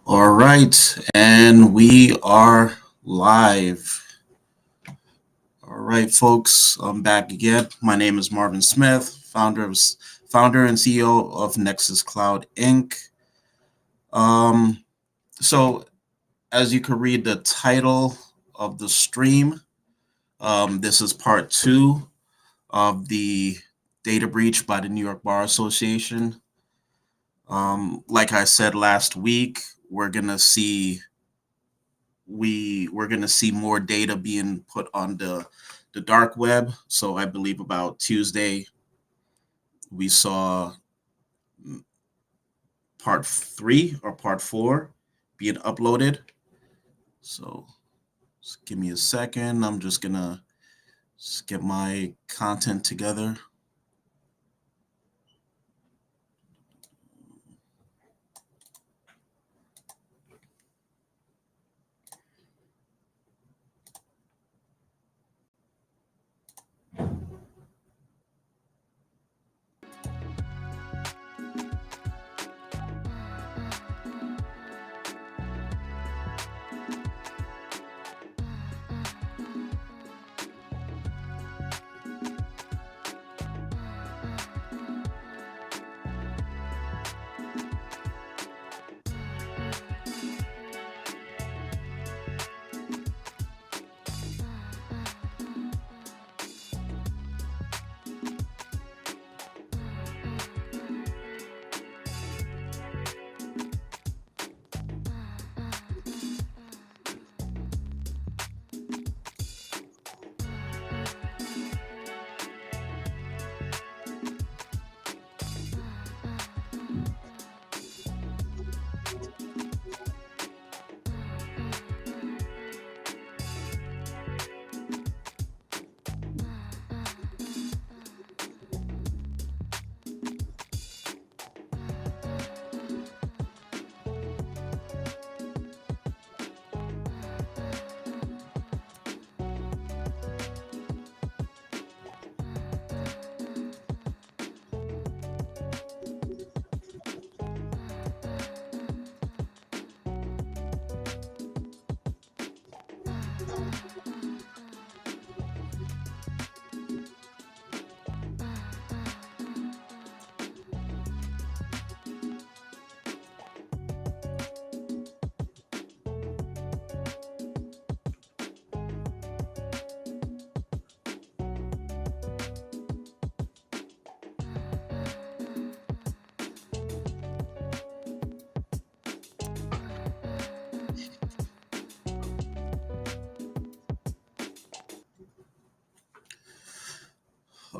All right, and we are live. All right, folks, I'm back again. My name is Marvin Smith, founder and CEO of Nxuscloud Inc. Um, so as you can read the title of the stream, this is part two of the data breach by the New York Bar Association. Like I said last week, we're gonna see we're going to see more data being put on the dark web. So I believe about Tuesday we saw part 3 or part 4 being uploaded. So just give me a second. I'm just gonna get my content together.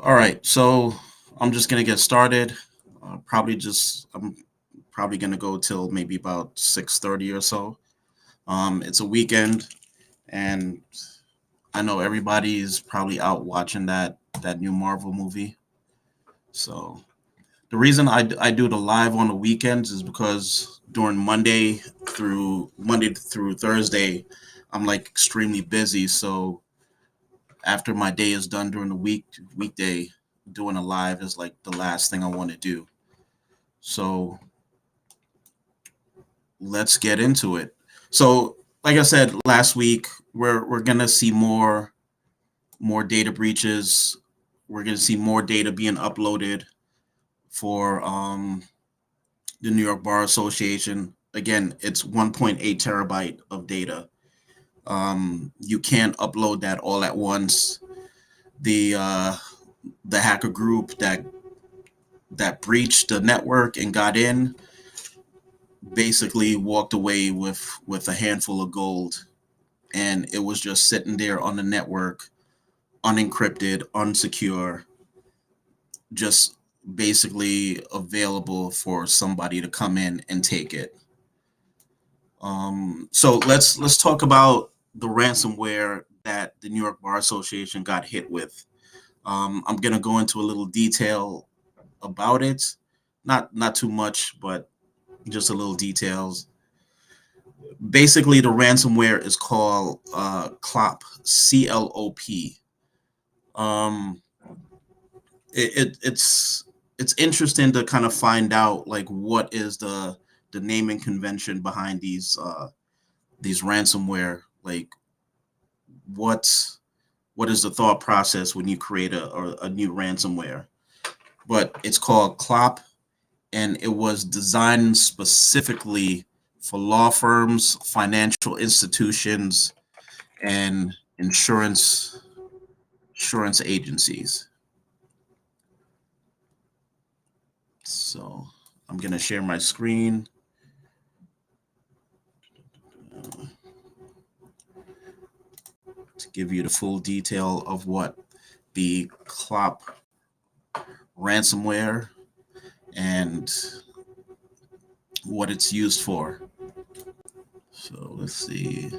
All right, so I'm just gonna get started. I'm probably gonna go till maybe about 6:30 or so. It's a weekend, and I know everybody's probably out watching that new Marvel movie. So the reason I do the live on the weekends is because during Monday through Thursday, I'm like extremely busy. So after my day is done during the weekday, doing a live is like the last thing I want to do. So let's get into it. So like I said last week, we're gonna see more data breaches. We're gonna see more data being uploaded for the New York Bar Association. Again, it's 1.8 terabyte of data. You can't upload that all at once. The hacker group that breached the network and got in basically walked away with a handful of gold, and it was just sitting there on the network, unencrypted, unsecure, just basically available for somebody to come in and take it. So let's talk about the ransomware that the New York Bar Association got hit with. I'm gonna go into a little detail about it, not too much, but just a little details. Basically, the ransomware is called CLOP, CLOP. Um, it's interesting to kind of find out like what is the the naming convention behind these ransomware. Like, what is the thought process when you create a new ransomware? But it's called CLOP, and it was designed specifically for law firms, financial institutions, and insurance agencies. So I'm going to share my screen. To give you the full detail of what the CLOP ransomware and what it's used for. So let's see.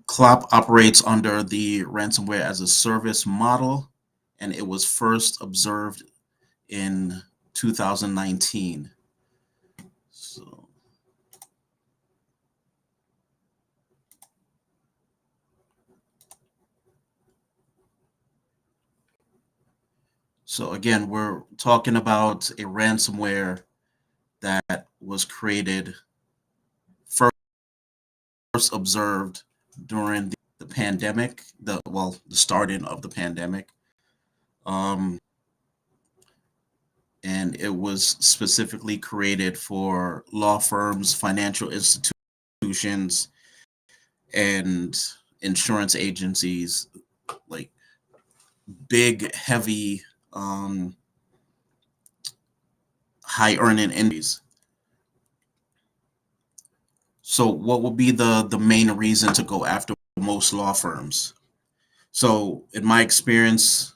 CLOP operates under the ransomware as a service model, and it was first observed in 2019. So again, we're talking about a ransomware that was created first observed during the pandemic, the starting of the pandemic. And it was specifically created for law firms, financial institutions, and insurance agencies, like big, heavy, high earning industries. So what would be the main reason to go after most law firms? So in my experience,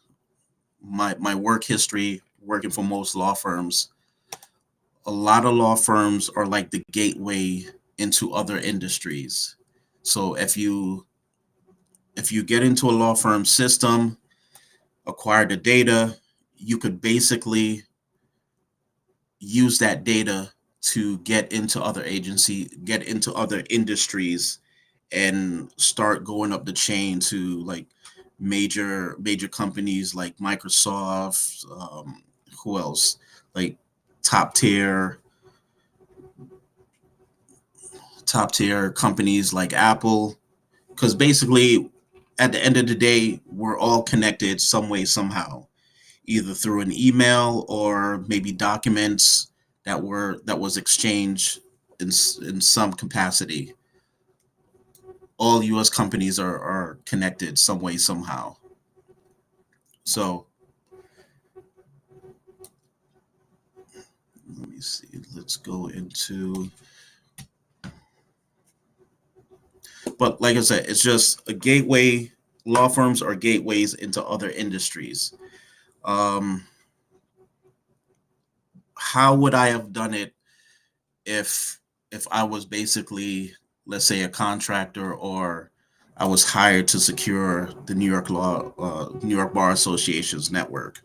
my work history working for most law firms, a lot of law firms are like the gateway into other industries. So if you get into a law firm system, acquire the data, you could basically use that data to get into other industries, and start going up the chain to like major companies like Microsoft, who else? Like top tier companies like Apple, because basically at the end of the day, we're all connected some way, somehow, either through an email or maybe documents that was exchanged in some capacity. All U.S. companies are connected some way, somehow. So let me see. Let's go into. But like I said, it's just a gateway. Law firms are gateways into other industries. How would I have done it if I was basically, let's say, a contractor, or I was hired to secure the New York Bar Association's network?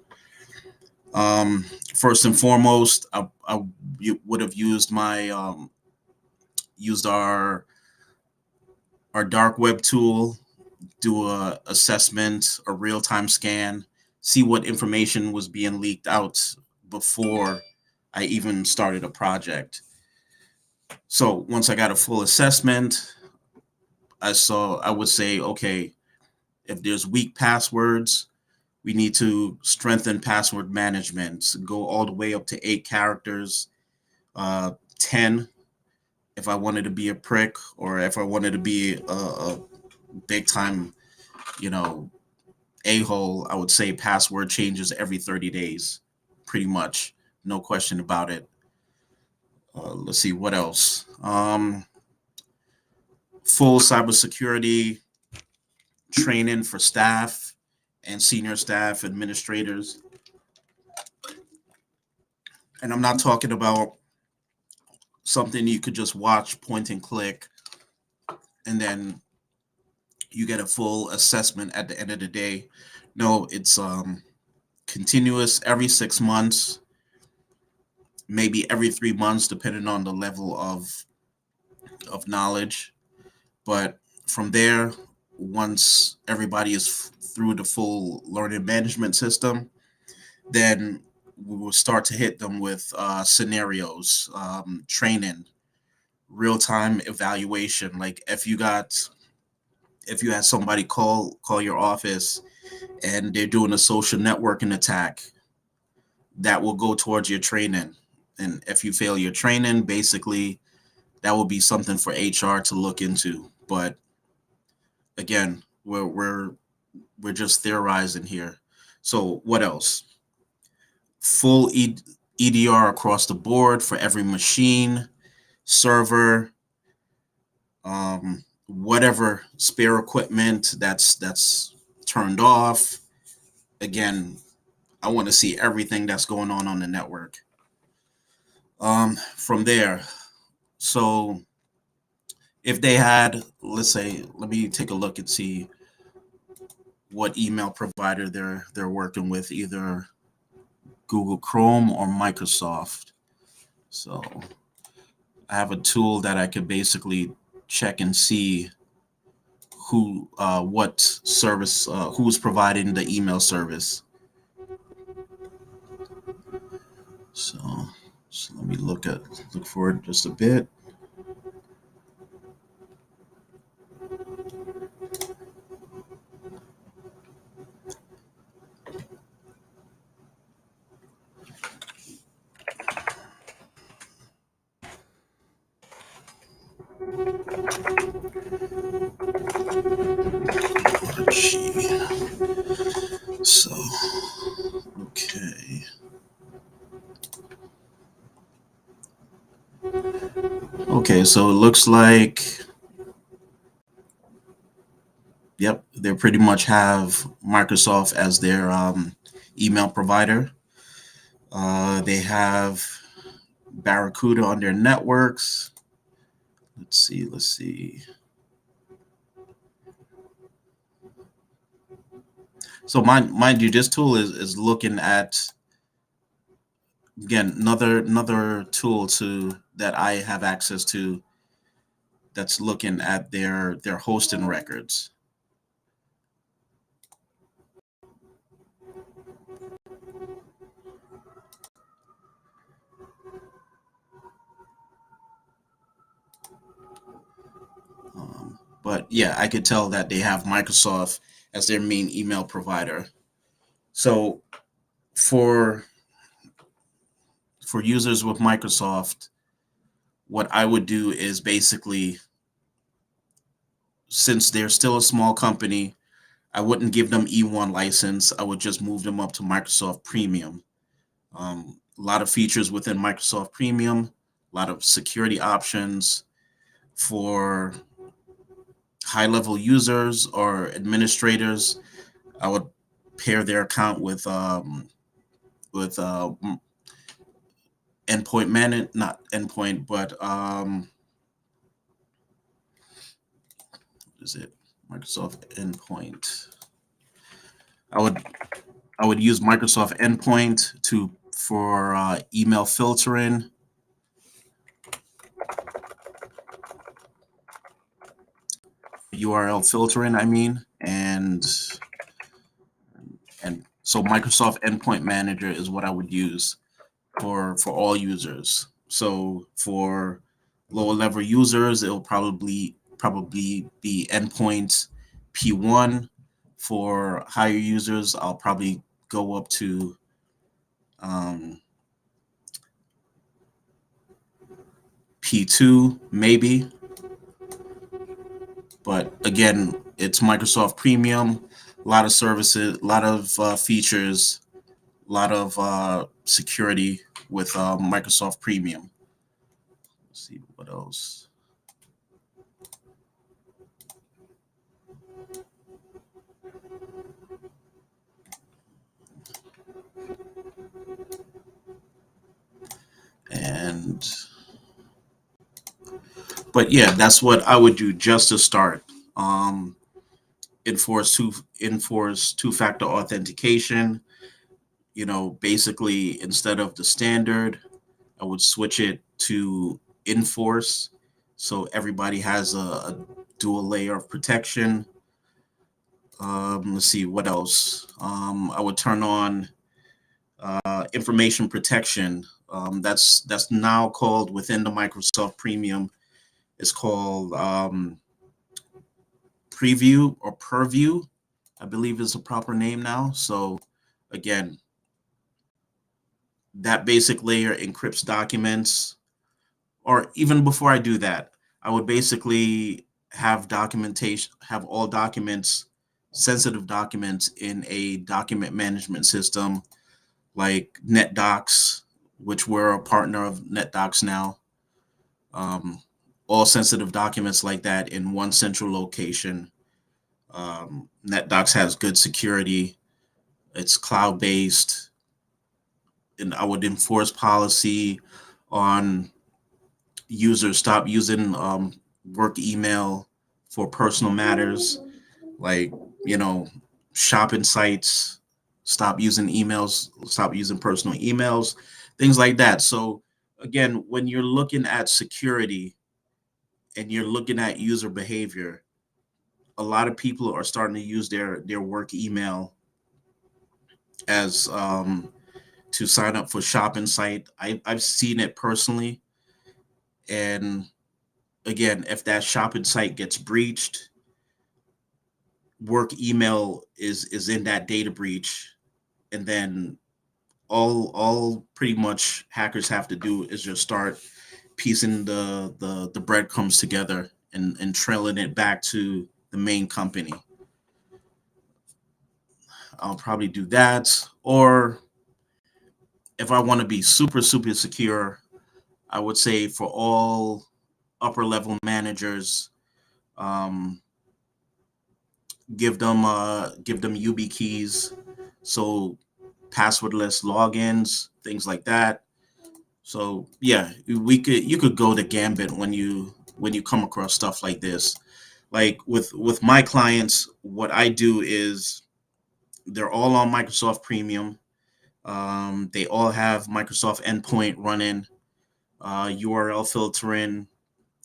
First and foremost, I would have used our dark web tool, do a assessment, a real-time scan, see what information was being leaked out before I even started a project. So once I got a full assessment, I would say, okay, if there's weak passwords, we need to strengthen password management, go all the way up to 8 characters, 10 if I wanted to be a prick, or if I wanted to be a big time, a-hole, I would say password changes every 30 days, pretty much, no question about it. Let's see, what else? Full cybersecurity training for staff and senior staff administrators. And I'm not talking about something you could just watch, point and click, and then you get a full assessment at the end of the day. No, it's continuous, every 6 months, maybe every 3 months, depending on the level of knowledge. But from there, once everybody is through the full learning management system, Then we will start to hit them with scenarios, training, real time evaluation. Like if you had somebody call your office and they're doing a social networking attack, that will go towards your training. And if you fail your training, basically that will be something for HR to look into. But again, we're just theorizing here. So what else? Full EDR across the board for every machine, server, whatever spare equipment that's turned off. Again, I want to see everything that's going on the network. From there, so if they had, let's say, let me take a look and see what email provider they're working with, either Google Chrome or Microsoft. So I have a tool that I could basically check and see what service, who's providing the email service. So let me look for it just a bit. So, okay. Okay, so it looks like, yep, they pretty much have Microsoft as their email provider. They have Barracuda on their networks. Let's see. So mind you, this tool is looking at, again, another tool that I have access to, that's looking at their hosting records. But yeah, I could tell that they have Microsoft as their main email provider. So for users with Microsoft, what I would do is basically, since they're still a small company, I wouldn't give them E1 license. I would just move them up to Microsoft Premium. A lot of features within Microsoft Premium, a lot of security options for high-level users or administrators. I would pair their account with endpoint not endpoint, but what is it? Microsoft Endpoint. I would use Microsoft Endpoint for email filtering. URL filtering, I mean, and so Microsoft Endpoint Manager is what I would use for all users. So for lower level users, it'll probably be Endpoint P1. For higher users, I'll probably go up to P2 maybe. But again, it's Microsoft Premium, a lot of services, a lot of features, a lot of security with Microsoft Premium. Let's see what else. But yeah, that's what I would do just to start. Enforce two-factor authentication. Basically, instead of the standard, I would switch it to enforce, so everybody has a dual layer of protection. Let's see what else. I would turn on information protection. That's now called within the Microsoft Premium. It's called Preview or Purview, I believe is the proper name now. So again, that basic layer encrypts documents. Or even before I do that, I would basically have documentation, have all documents, sensitive documents in a document management system like NetDocs, which we're a partner of NetDocs now. All sensitive documents like that in one central location. NetDocs has good security. It's cloud-based, and I would enforce policy on users stop using work email for personal matters, like, you know, shopping sites, stop using emails, stop using personal emails, things like that. So again, when you're looking at security and you're looking at user behavior, a lot of people are starting to use their work email as to sign up for shopping site. I've seen it personally. And again, if that shopping site gets breached, work email is in that data breach, and then all pretty much hackers have to do is just start piecing the breadcrumbs together and trailing it back to the main company. I'll probably do that. Or if I want to be super secure, I would say for all upper level managers, um, give them UB keys, so passwordless logins, things like that. So yeah, you could go the gambit when you come across stuff like this. Like with my clients, what I do is they're all on Microsoft Premium. They all have Microsoft Endpoint running, URL filtering,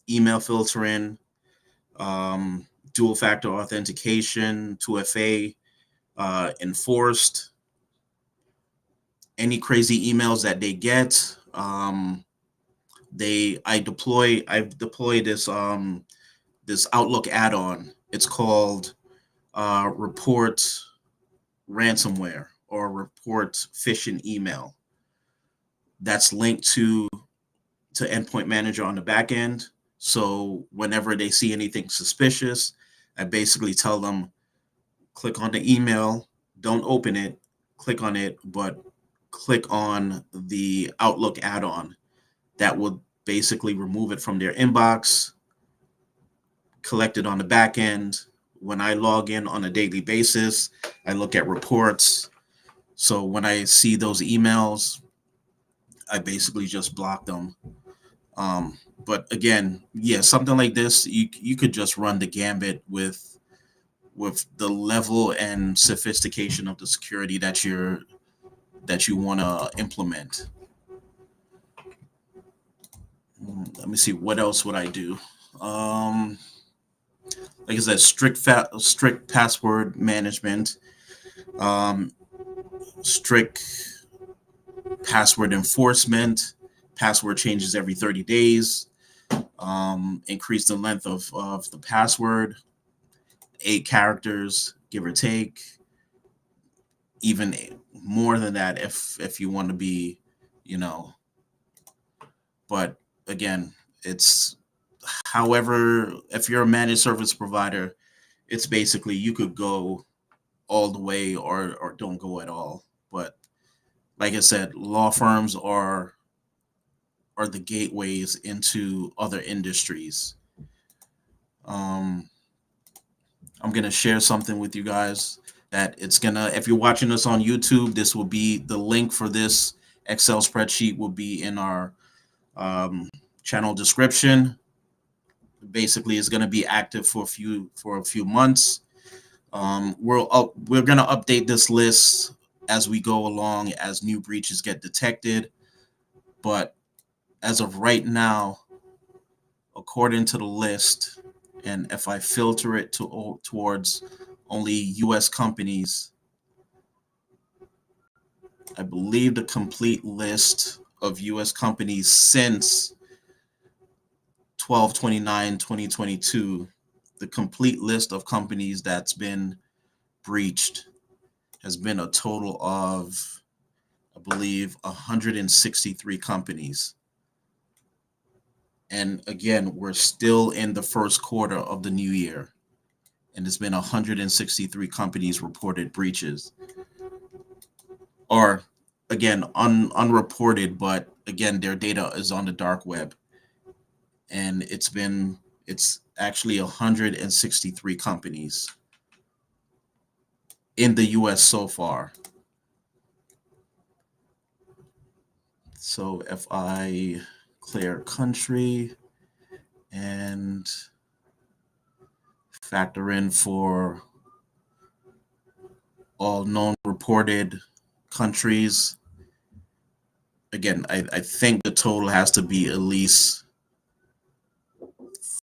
email filtering, dual factor authentication, 2FA, enforced. Any crazy emails that they get, I've deployed this Outlook add-on. It's called Report Ransomware or Report Phishing Email. That's linked to Endpoint Manager on the back end. So whenever they see anything suspicious, I basically tell them, click on the email, don't open it, click on it, but click on the Outlook add-on. That will basically remove it from their inbox, collect it on the back end. When I log in on a daily basis, I look at reports. So when I see those emails, I basically just block them. But again, yeah, something like this, you could just run the gambit with the level and sophistication of the security that you want to implement. Let me see, what else would I do? Like I said, strict password management, strict password enforcement, password changes every 30 days, increase the length of the password, 8 characters, give or take, even more than that if you want to be, you know. But again, it's however, if you're a managed service provider, it's basically you could go all the way or don't go at all. But like I said, law firms are the gateways into other industries. I'm gonna share something with you guys that it's gonna, if you're watching us on YouTube, this will be the link for this Excel spreadsheet will be in our channel description. Basically, it's gonna be active for a few months. We're gonna update this list as we go along as new breaches get detected. But as of right now, according to the list, and if I filter it towards only U.S. companies, I believe the complete list of US companies since 12/29/2022, the complete list of companies that's been breached has been a total of, I believe, 163 companies. And again, we're still in the first quarter of the new year, and there's been 163 companies reported breaches. Or again, unreported, but again, their data is on the dark web. And it's actually 163 companies in the US so far. So if I clear country and factor in for all known reported countries, again, I think the total has to be at least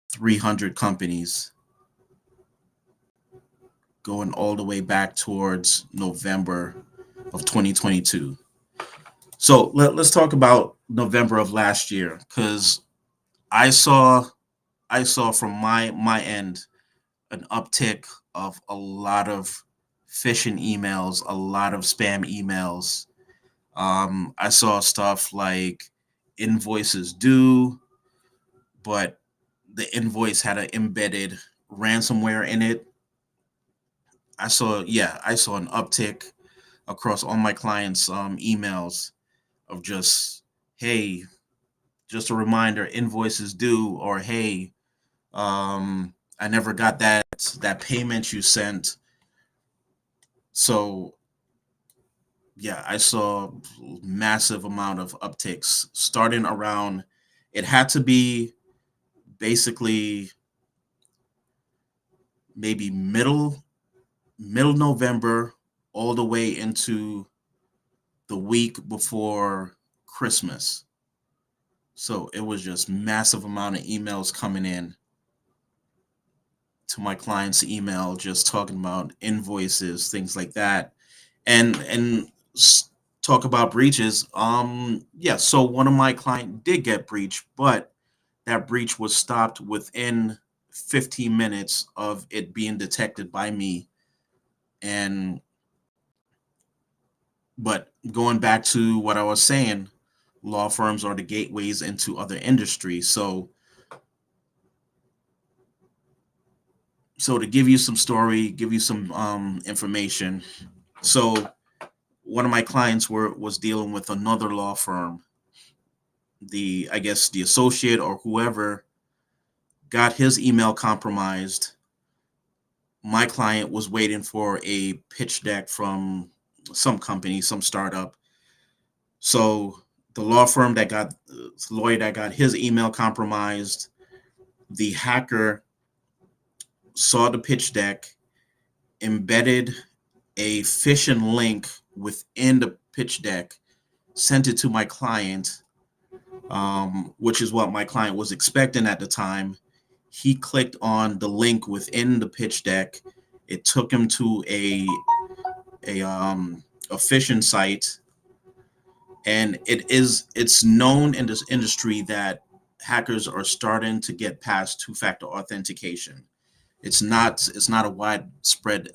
300 companies going all the way back towards November of 2022. So let's talk about November of last year, because I saw from my end an uptick of a lot of phishing emails, a lot of spam emails. I saw stuff like invoices due, but the invoice had an embedded ransomware in it. I saw an uptick across all my clients' emails of just, hey, just a reminder, invoices due, or hey, I never got that payment you sent. So yeah, I saw massive amount of upticks starting around. It had to be basically maybe middle November all the way into the week before Christmas. So it was just massive amount of emails coming in to my client's email, just talking about invoices, things like that, and talk about breaches. Yeah, so one of my client did get breached, but that breach was stopped within 15 minutes of it being detected by me. And but going back to what I was saying, law firms are the gateways into other industries. So to give you some story, give you some information. So one of my clients was dealing with another law firm. I guess the associate or whoever got his email compromised. My client was waiting for a pitch deck from some company, some startup. So the lawyer that got his email compromised, the hacker saw the pitch deck, embedded a phishing link within the pitch deck, sent it to my client, which is what my client was expecting at the time. He clicked on the link within the pitch deck. It took him to a phishing site, and it's known in this industry that hackers are starting to get past two-factor authentication. It's not a widespread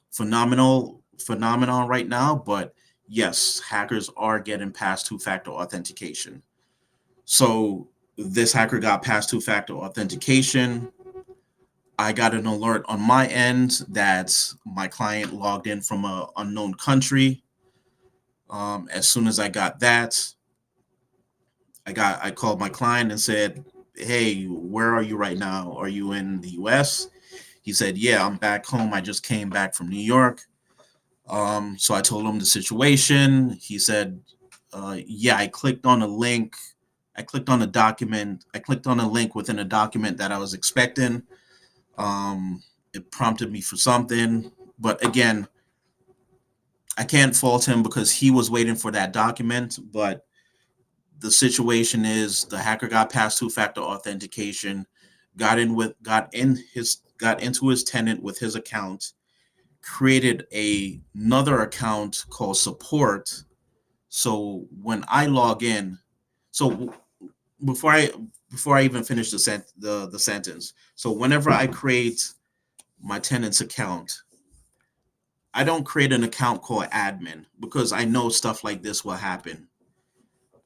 phenomenon right now, but yes, hackers are getting past two-factor authentication. So this hacker got past two-factor authentication. I got an alert on my end that my client logged in from an unknown country. As soon as I got that, I called my client and said, "Hey, where are you right now? Are you in the US?" He said, "Yeah, I'm back home. I just came back from New York." So I told him the situation. He said, "Yeah, I clicked on a link. I clicked on a document. I clicked on a link within a document that I was expecting. It prompted me for something, but again, I can't fault him because he was waiting for that document. But the situation is the hacker got past two-factor authentication, got into his tenant with his account, created another account called support. So when I log in, so before I before I even finish the sentence, so whenever I create my tenant's account, I don't create an account called admin because I know stuff like this will happen.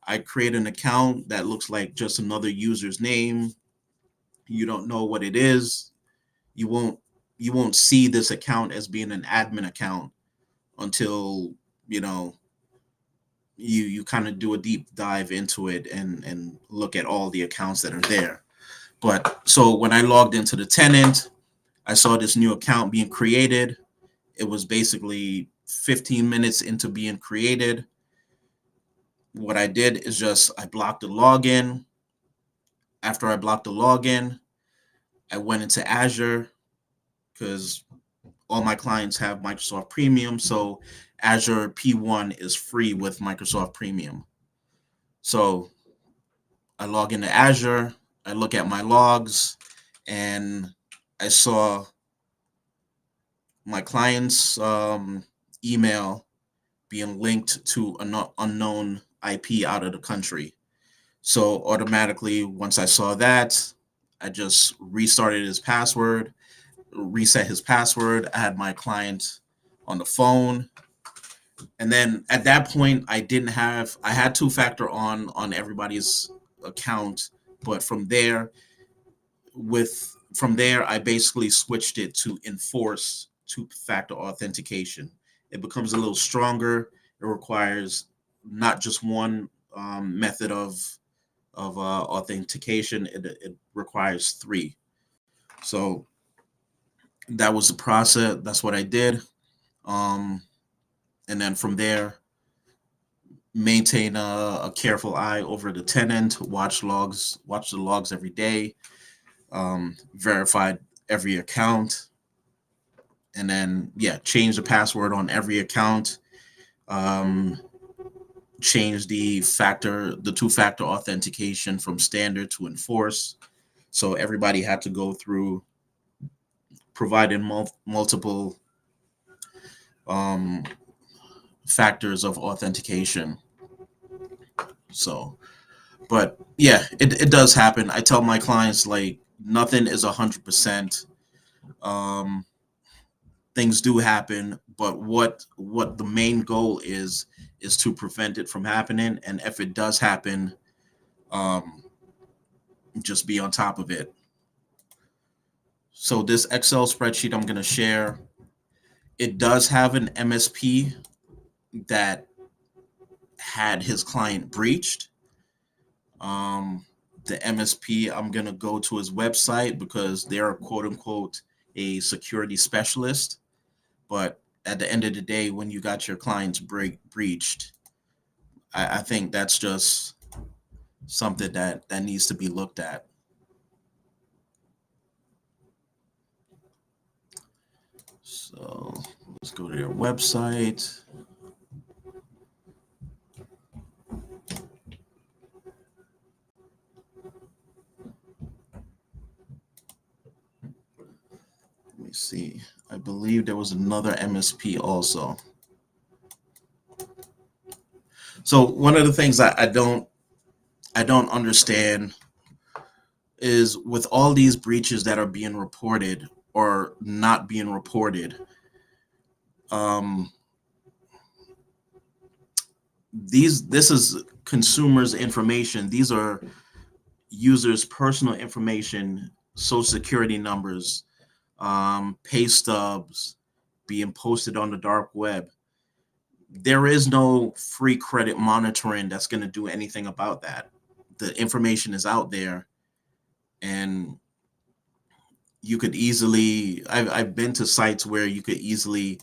I create an account that looks like just another user's name. You don't know what it is. You won't you won't see this account as being an admin account until you know you kind of do a deep dive into it and look at all the accounts that are there. But so when I logged into the tenant, I saw this new account being created. It was basically 15 minutes into being created. What I did is just I blocked the login. After I blocked the login, I went into Azure because all my clients have Microsoft Premium. So Azure P1 is free with Microsoft Premium. So I log into Azure, I look at my logs, and I saw my client's email being linked to an unknown IP out of the country. So automatically, once I saw that, I just restarted his password, reset his password. I had my client on the phone. And then at that point, I had two-factor on everybody's account, but from there, I basically switched it to enforce two-factor authentication. It becomes a little stronger. It requires not just one method of authentication. It requires three. So that was the process. That's what I did. Um, and then from there, maintain a careful eye over the tenant, watch the logs every day, verified every account, and then change the password on every account. Um, change the two-factor authentication from standard to enforce. So everybody had to go through providing multiple um, factors of authentication. So, but it does happen. I tell my clients like nothing is 100%. Things do happen, but what the main goal is to prevent it from happening. And if it does happen, um, just be on top of it. So this Excel spreadsheet I'm going to share, it does have an MSP that had his client breached. The MSP, I'm going to go to his website because they're quote unquote a security specialist. But at the end of the day, when you got your clients breached, I think that's just something that needs to be looked at. So let's go to their website. Let me see. I believe there was another MSP also. So one of the things I don't understand is with all these breaches that are being reported or not being reported, this is consumers' information. These are users' personal information, social security numbers, pay stubs being posted on the dark web. There is no free credit monitoring that's going to do anything about that. The information is out there, and you could easily. I've been to sites where you could easily,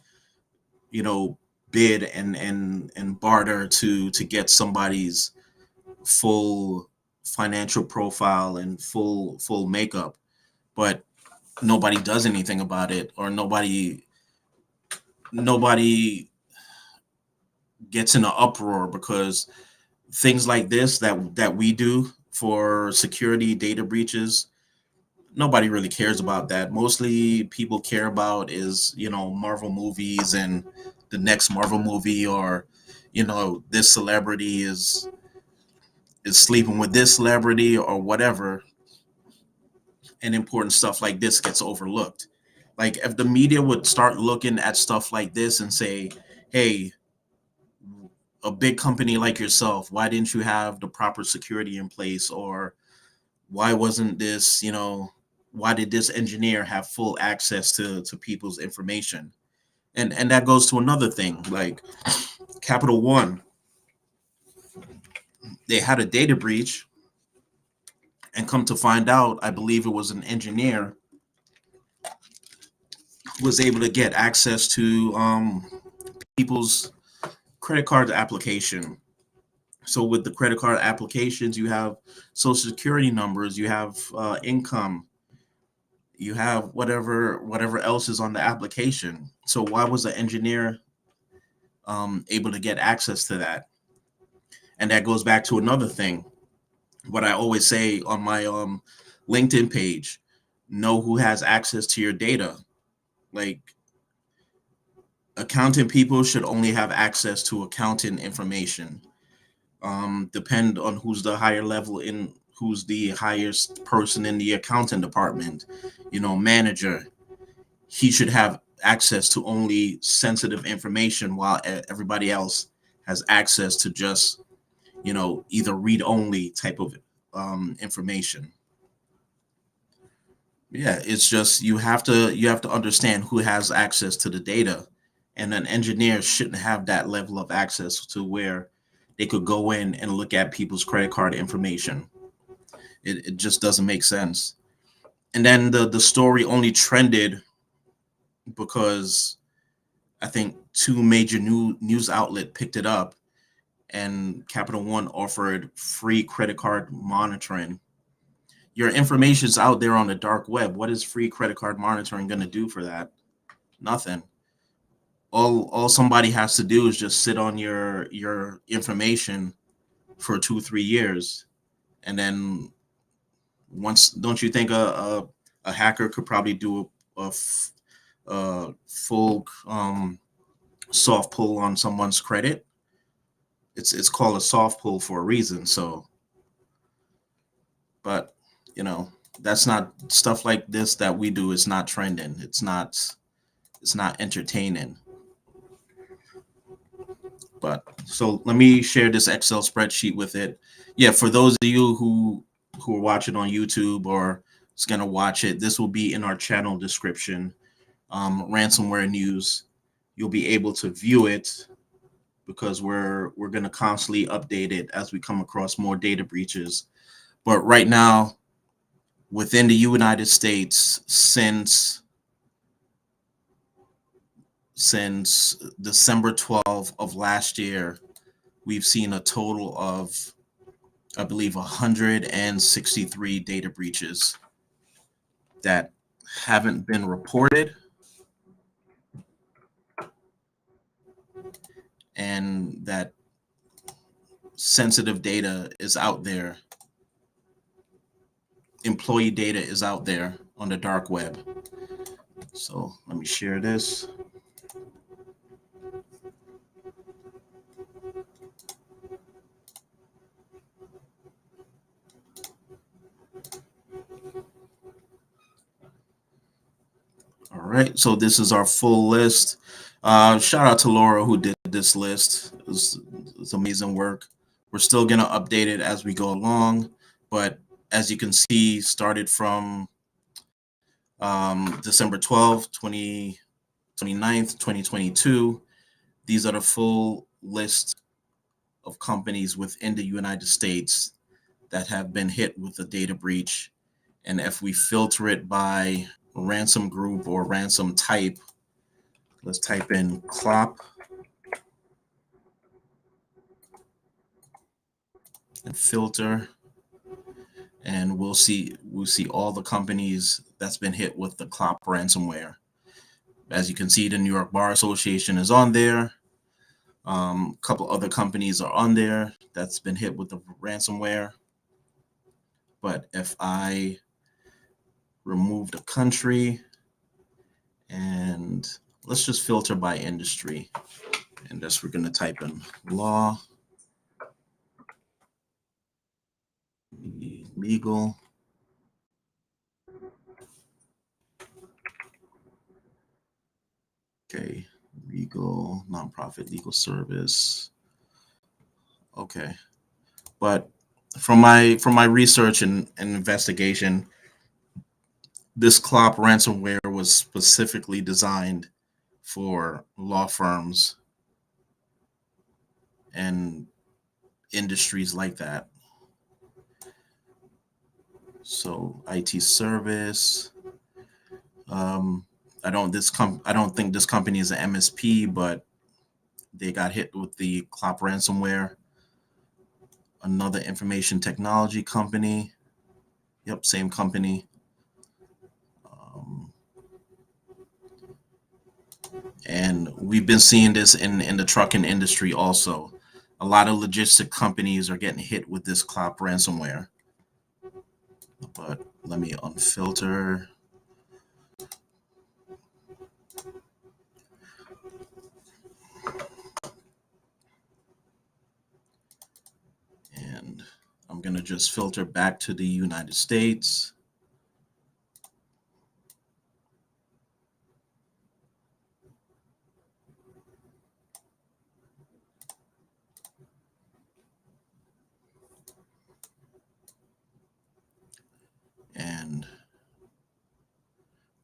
bid and barter to get somebody's full financial profile and full makeup, but nobody does anything about it, or nobody gets in an uproar because things like this that we do for security data breaches, nobody really cares about that. Mostly people care about is, Marvel movies and the next Marvel movie, or, this celebrity is sleeping with this celebrity or whatever, and important stuff like this gets overlooked. Like if the media would start looking at stuff like this and say, hey, a big company like yourself, why didn't you have the proper security in place? Or why wasn't this, why did this engineer have full access to people's information? And that goes to another thing, like Capital One, they had a data breach, and come to find out, I believe it was an engineer who was able to get access to people's credit card application. So with the credit card applications, you have social security numbers, you have income, you have whatever else is on the application. So why was the engineer able to get access to that? And that goes back to another thing. What I always say on my LinkedIn page: know who has access to your data. Like accounting people should only have access to accounting information. Depend on who's the higher level in who's the highest person in the accounting department, manager. He should have access to only sensitive information, while everybody else has access to just, either read only type of information. Yeah, it's just you have to understand who has access to the data, and an engineer shouldn't have that level of access to where they could go in and look at people's credit card information. It just doesn't make sense. And then the story only trended because I think two major news outlet picked it up, and Capital One offered free credit card monitoring. Your information's out there on the dark web. What is free credit card monitoring going to do for that? Nothing. All somebody has to do is just sit on your information for 2 3 years, and then once, don't you think a hacker could probably do a full soft pull on someone's credit? It's called a soft pull for a reason. So, but that's not stuff like this that we do. Is not trending. It's not entertaining. But so let me share this Excel spreadsheet with it. Yeah, for those of you who are watching on YouTube or is gonna watch it, this will be in our channel description. Ransomware news. You'll be able to view it because we're gonna constantly update it as we come across more data breaches. But right now, within the United States, since December 12th of last year, we've seen a total of, I believe, 163 data breaches that haven't been reported, and that sensitive data is out there. Employee data is out there on the dark web. So let me share this. All right, so this is our full list. Shout out to Laura who did this list. It's amazing work. We're still gonna update it as we go along, but as you can see, started from December 12th, 2022. These are the full list of companies within the United States that have been hit with a data breach. And if we filter it by ransom group or ransom type, let's type in CLOP and filter, and we'll see all the companies that's been hit with the CLOP ransomware. As you can see, the New York Bar Association is on there. A couple other companies are on there that's been hit with the ransomware. But if I remove the country, and let's just filter by industry. And thus we're going to type in law, legal, okay, legal, nonprofit, legal service. Okay, but from my research and investigation, this CLOP ransomware was specifically designed for law firms and industries like that. So IT service. I don't think this company is an MSP, but they got hit with the CLOP ransomware. Another information technology company. Yep, same company. And we've been seeing this in the trucking industry also. A lot of logistic companies are getting hit with this CLOP ransomware. But let me unfilter. And I'm going to just filter back to the United States. And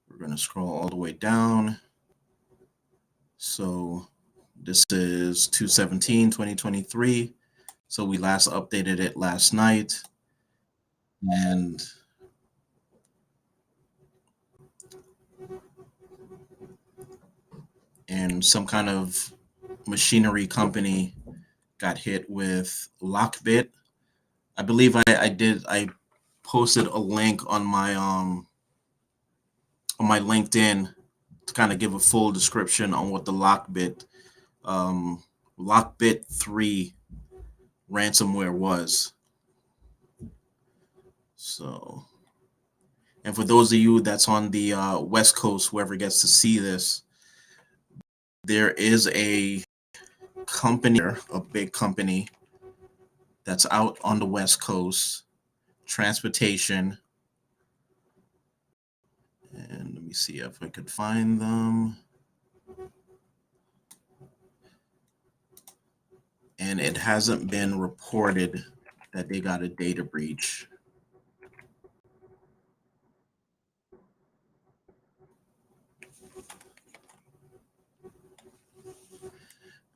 we're going to scroll all the way down. So this is 2/17/2023. So we last updated it last night. And some kind of machinery company got hit with Lockbit. I believe I posted a link on my LinkedIn to kind of give a full description on what the Lockbit 3 ransomware was. So, and for those of you that's on the West Coast, whoever gets to see this, there is a company, a big company that's out on the West Coast, transportation. And let me see if I could find them. And it hasn't been reported that they got a data breach.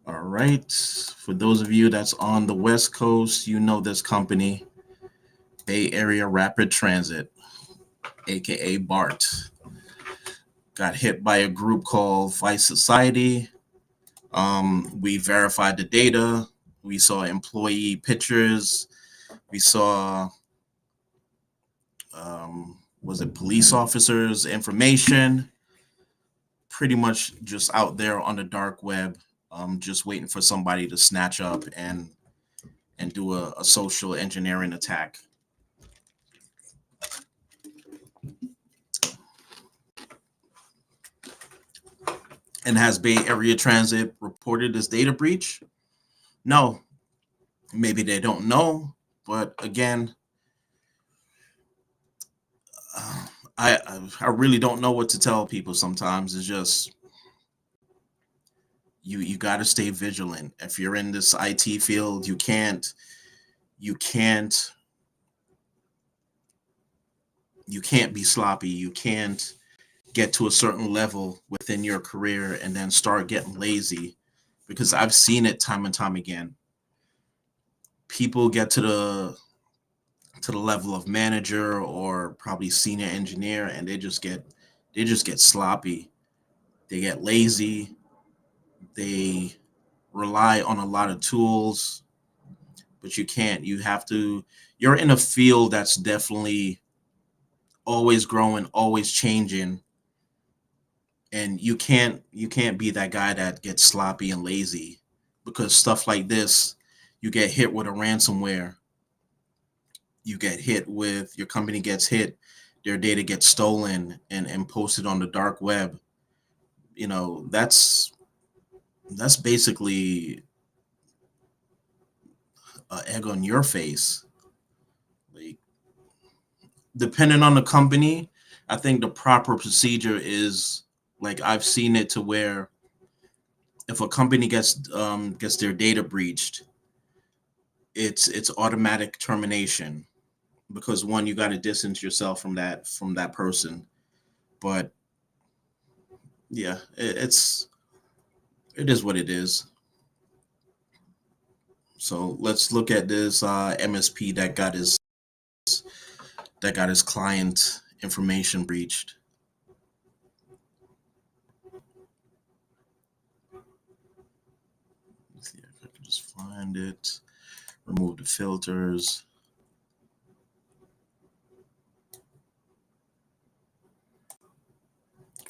All right. For those of you that's on the West Coast, you know this company, Bay Area Rapid Transit, aka BART, got hit by a group called Vice Society. We verified the data. We saw employee pictures. We saw, was it police officers' information? Pretty much just out there on the dark web, just waiting for somebody to snatch up and do a social engineering attack. And has Bay Area Transit reported this data breach? No. Maybe they don't know, but again, I really don't know what to tell people sometimes. It's just you got to stay vigilant. If you're in this IT field, you can't be sloppy. You can't get to a certain level within your career and then start getting lazy, because I've seen it time and time again. People get to the level of manager or probably senior engineer, and they just get sloppy. They get lazy. They rely on a lot of tools, but you can't. You're in a field that's definitely always growing, always changing, and you can't be that guy that gets sloppy and lazy, because stuff like this, you get hit with a ransomware, your company gets hit, their data gets stolen and posted on the dark web, that's basically an egg on your face. Like, depending on the company, I think the proper procedure is, like, I've seen it to where if a company gets their data breached, it's automatic termination, because one, you got to distance yourself from that person. But yeah, it is what it is. So let's look at this MSP that got his client information breached. Let's see if I can just find it. Remove the filters.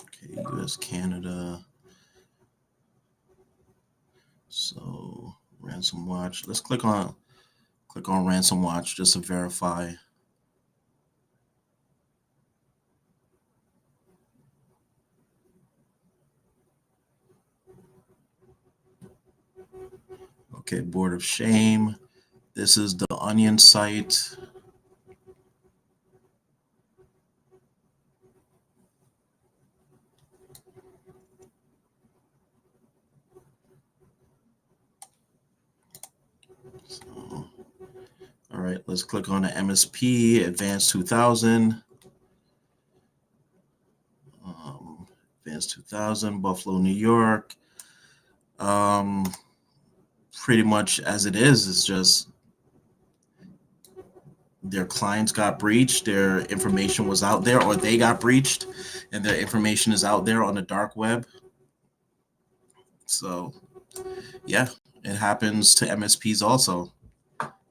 Okay, US, Canada. So ransom watch. Let's click on ransom watch just to verify. Okay, Board of Shame. This is the Onion site. So, all right, let's click on the MSP, Advanced 2000. Advanced 2000, Buffalo, New York. Pretty much as it is, it's just their clients got breached, their information was out there, or they got breached, and their information is out there on the dark web. So, yeah, it happens to MSPs also.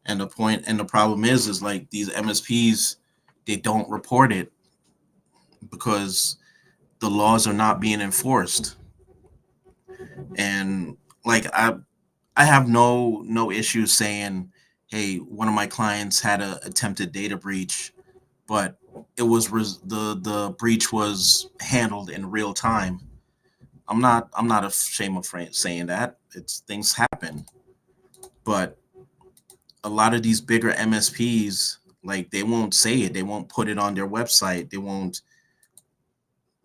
And the problem is like these MSPs, they don't report it because the laws are not being enforced. And like I have no issue saying, hey, one of my clients had a attempted data breach, but the breach was handled in real time. I'm not ashamed of saying that. It's things happen. But a lot of these bigger MSPs, like, they won't say it. They won't put it on their website. They won't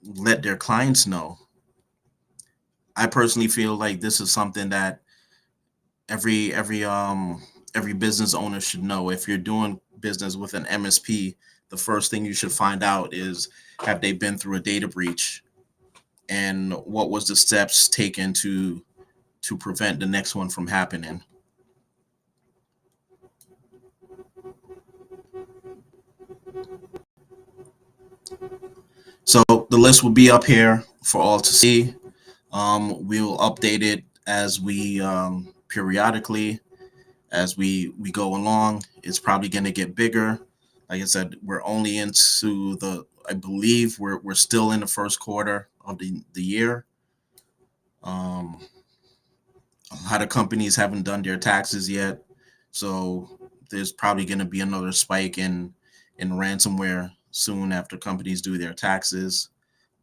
let their clients know. I personally feel like this is something that every business owner should know. If you're doing business with an MSP, the first thing you should find out is, have they been through a data breach, and what was the steps taken to prevent the next one from happening. So the list will be up here for all to see. We'll update it as we periodically as we go along. It's probably going to get bigger. Like I said, we're only into I believe we're still in the first quarter of the year. Um, a lot of companies haven't done their taxes yet, so there's probably going to be another spike in ransomware soon after companies do their taxes.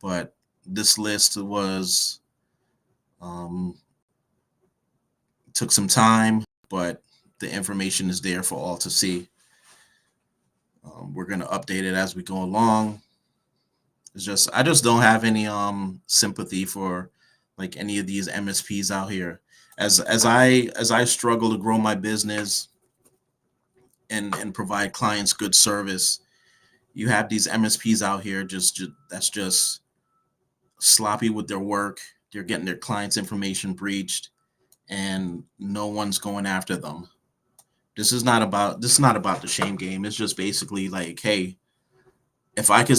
But this list was um, took some time, but the information is there for all to see. We're going to update it as we go along. I just don't have any sympathy for like any of these MSPs out here. As I struggle to grow my business and provide clients good service, you have these MSPs out here that's just sloppy with their work. They're getting their clients' information breached, and no one's going after them. This is not about the shame game. It's just basically like, hey, if I could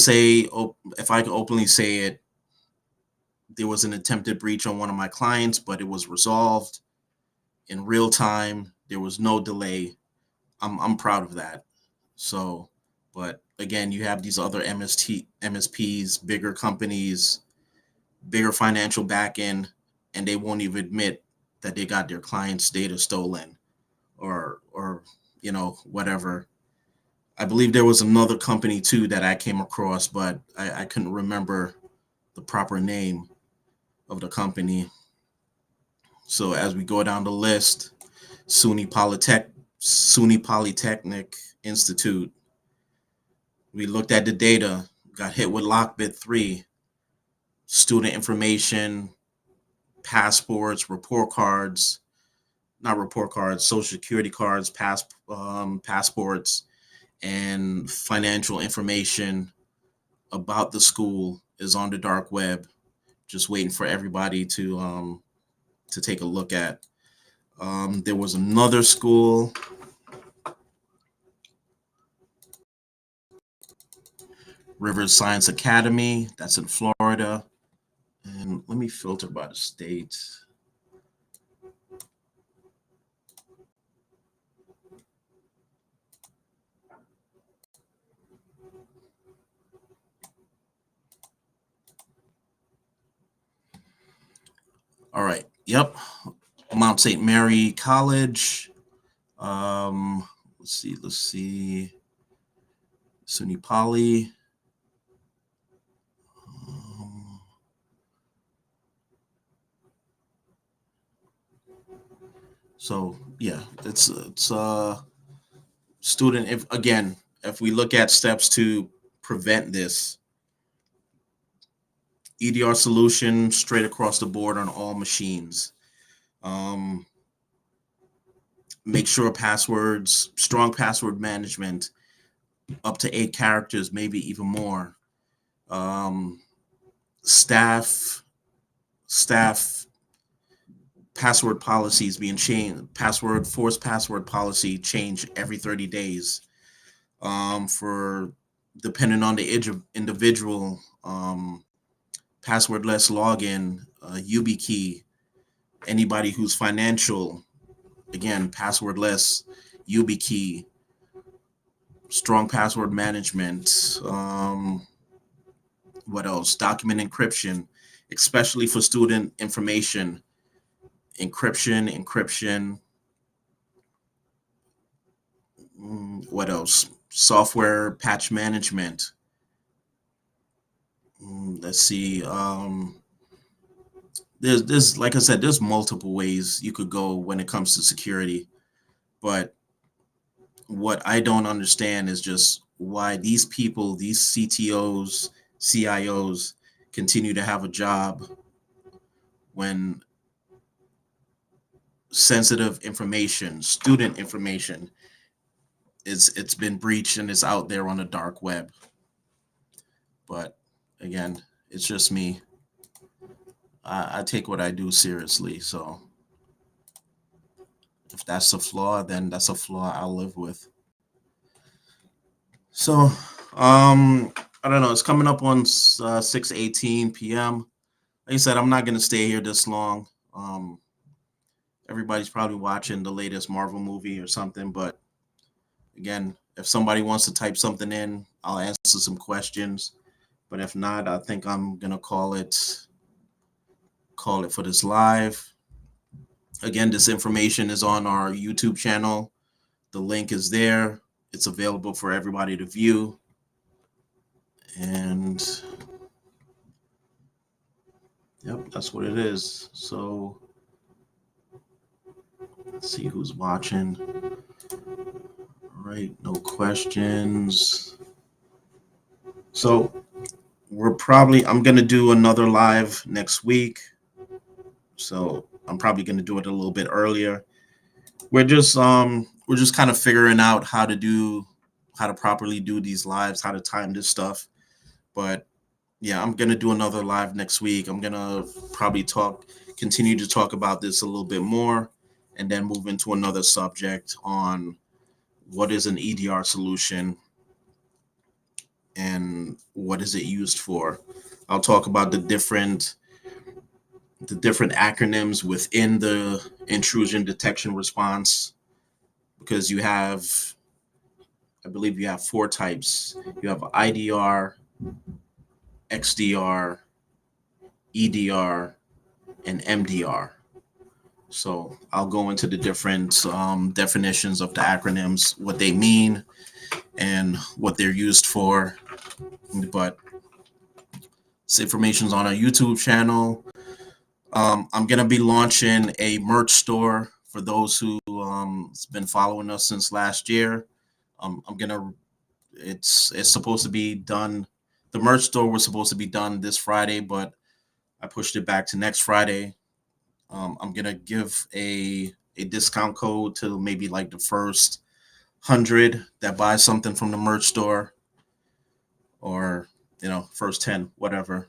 openly say it, there was an attempted breach on one of my clients, but it was resolved in real time. There was no delay. I'm proud of that. So, but again, you have these other MSPs, bigger companies, bigger financial back end, and they won't even admit that they got their clients' data stolen or whatever. I believe there was another company too that I came across, but I couldn't remember the proper name of the company. So as we go down the list, SUNY Polytech, SUNY Polytechnic Institute, we looked at the data, got hit with Lockbit 3, student information, passports, report cards, not report cards, social security cards, passports, and financial information about the school is on the dark web, just waiting for everybody to take a look at. There was another school, Rivers Science Academy, that's in Florida. And let me filter by the state. All right. Yep. Mount St. Mary College. Let's see. SUNY Poly. So yeah, it's student. If we look at steps to prevent this, EDR solution straight across the board on all machines. Make sure passwords, strong password management, up to 8 characters, maybe even more. Staff password policies being changed. Forced password policy change every 30 days. For depending on the individual, passwordless login, YubiKey. Anybody who's financial, again, passwordless, YubiKey, strong password management. What else? Document encryption, especially for student information. Encryption. What else? Software patch management. Let's see. There's like I said, there's multiple ways you could go when it comes to security, but what I don't understand is just why these people, these CTOs, CIOs, continue to have a job when sensitive information, student information, it's been breached and is out there on the dark web. But again, it's just me. I take what I do seriously. So if that's a flaw, then that's a flaw I'll live with. So I don't know. It's coming up on 6:18 p.m. Like I said, I'm not gonna stay here this long. Everybody's probably watching the latest Marvel movie or something. But again, if somebody wants to type something in, I'll answer some questions. But if not, I think I'm gonna call it for this live. Again, this information is on our YouTube channel. The link is there. It's available for everybody to view. And yep, that's what it is. So let's see who's watching. All right, no questions. So I'm gonna do another live next week. So I'm probably gonna do it a little bit earlier. We're just kind of figuring out how to properly do these lives, how to time this stuff. But yeah, I'm gonna do another live next week. I'm gonna probably continue to talk about this a little bit more, and then move into another subject on what is an EDR solution and what is it used for. I'll talk about the different acronyms within the intrusion detection response, because I believe you have 4 types. You have IDR, XDR, EDR, and MDR. So I'll go into the different definitions of the acronyms, what they mean, and what they're used for. But this information's on our YouTube channel. I'm gonna be launching a merch store for those who has been following us since last year. I'm gonna. It's supposed to be done. The merch store was supposed to be done this Friday, but I pushed it back to next Friday. I'm gonna give a discount code to maybe like the first 100 that buys something from the merch store, or first 10, whatever.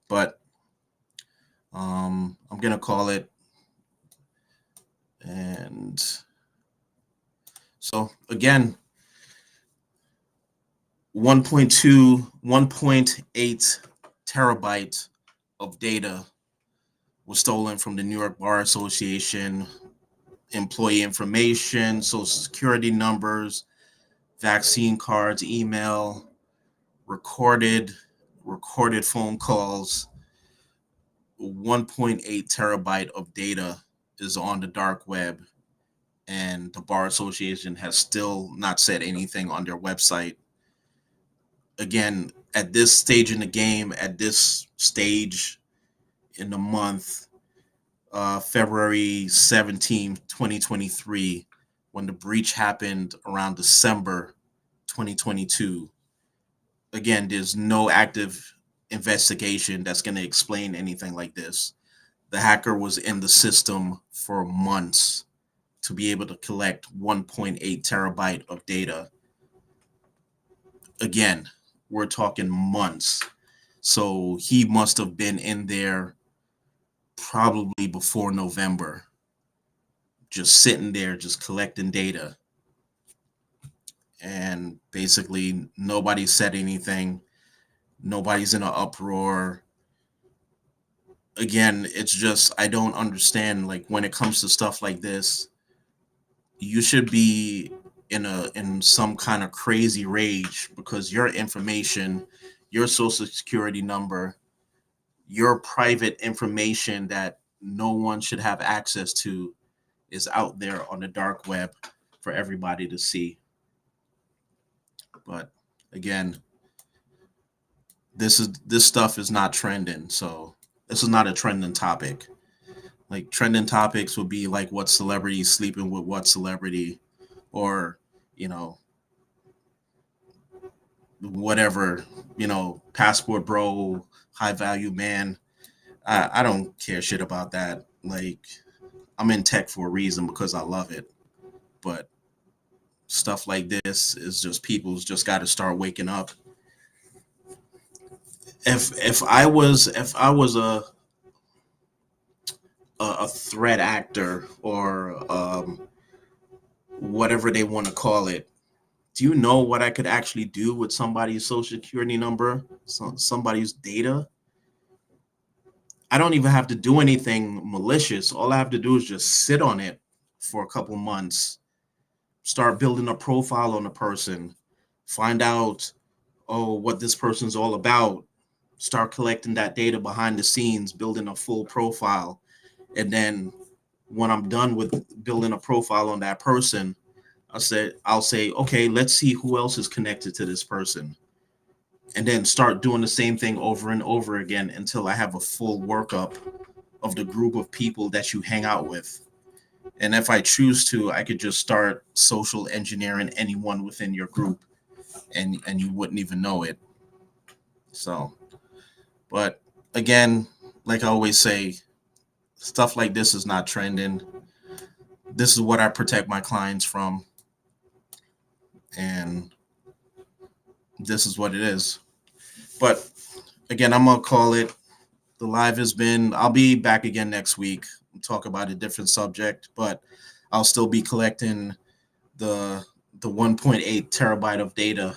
But I'm gonna call it. And so again, 1.8 terabyte of data was stolen from the New York Bar Association. Employee information, social security numbers, vaccine cards, email, recorded phone calls. 1.8 terabyte of data is on the dark web, and the Bar Association has still not said anything on their website. Again, at this stage in the game, at this stage in the month, February 17th, 2023, when the breach happened around December 2022. Again, there's no active investigation that's going to explain anything like this. The hacker was in the system for months to be able to collect 1.8 terabyte of data. Again, we're talking months. So he must have been in there probably before November, just sitting there, just collecting data. And basically, nobody said anything. Nobody's in an uproar. Again, it's just, I don't understand. Like, when it comes to stuff like this, you should be in some kind of crazy rage, because your information, your social security number, your private information that no one should have access to is out there on the dark web for everybody to see. But again, this stuff is not trending, so this is not a trending topic. Like, trending topics would be like what celebrity is sleeping with what celebrity, or whatever, passport bro, high value man. I don't care shit about that. Like, I'm in tech for a reason, because I love it. But stuff like this is just, people's just got to start waking up. If I was a threat actor, or whatever they want to call it, do you know what I could actually do with somebody's social security number, somebody's data? I don't even have to do anything malicious. All I have to do is just sit on it for a couple months, start building a profile on a person, find out, what this person's all about, start collecting that data behind the scenes, building a full profile. And then when I'm done with building a profile on that person, I'll say, okay, let's see who else is connected to this person. And then start doing the same thing over and over again until I have a full workup of the group of people that you hang out with. And if I choose to, I could just start social engineering anyone within your group, and you wouldn't even know it. So, but again, like I always say, stuff like this is not trending. This is what I protect my clients from. And this is what it is. But again, I'm going to call it. The live has been, I'll be back again next week and talk about a different subject, but I'll still be collecting the 1.8 terabyte of data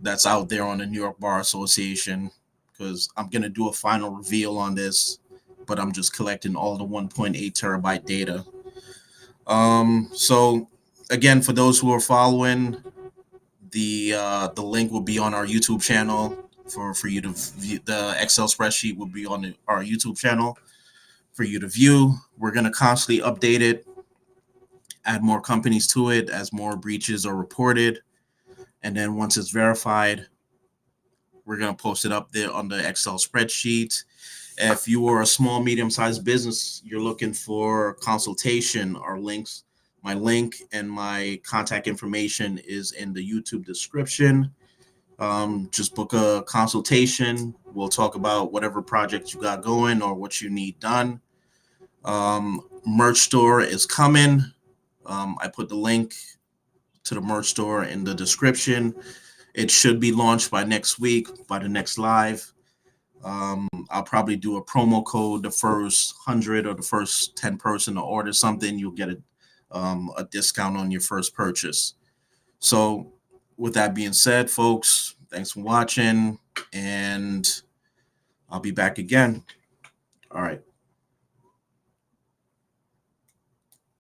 that's out there on the New York Bar Association, because I'm going to do a final reveal on this, but I'm just collecting all the 1.8 terabyte data. So again, for those who are following, the link will be on our YouTube channel for you to view. The Excel spreadsheet will be on our YouTube channel for you to view. We're going to constantly update it, add more companies to it as more breaches are reported. And then once it's verified, we're going to post it up there on the Excel spreadsheet. If you are a small, medium-sized business, you're looking for consultation or links, my link and my contact information is in the YouTube description. Just book a consultation. We'll talk about whatever project you got going or what you need done. Merch store is coming. I put the link to the merch store in the description. It should be launched by next week, by the next live. I'll probably do a promo code. The first 100 or the first 10 person to order something, you'll get a discount on your first purchase. So with that being said, folks, thanks for watching, and I'll be back again. All right.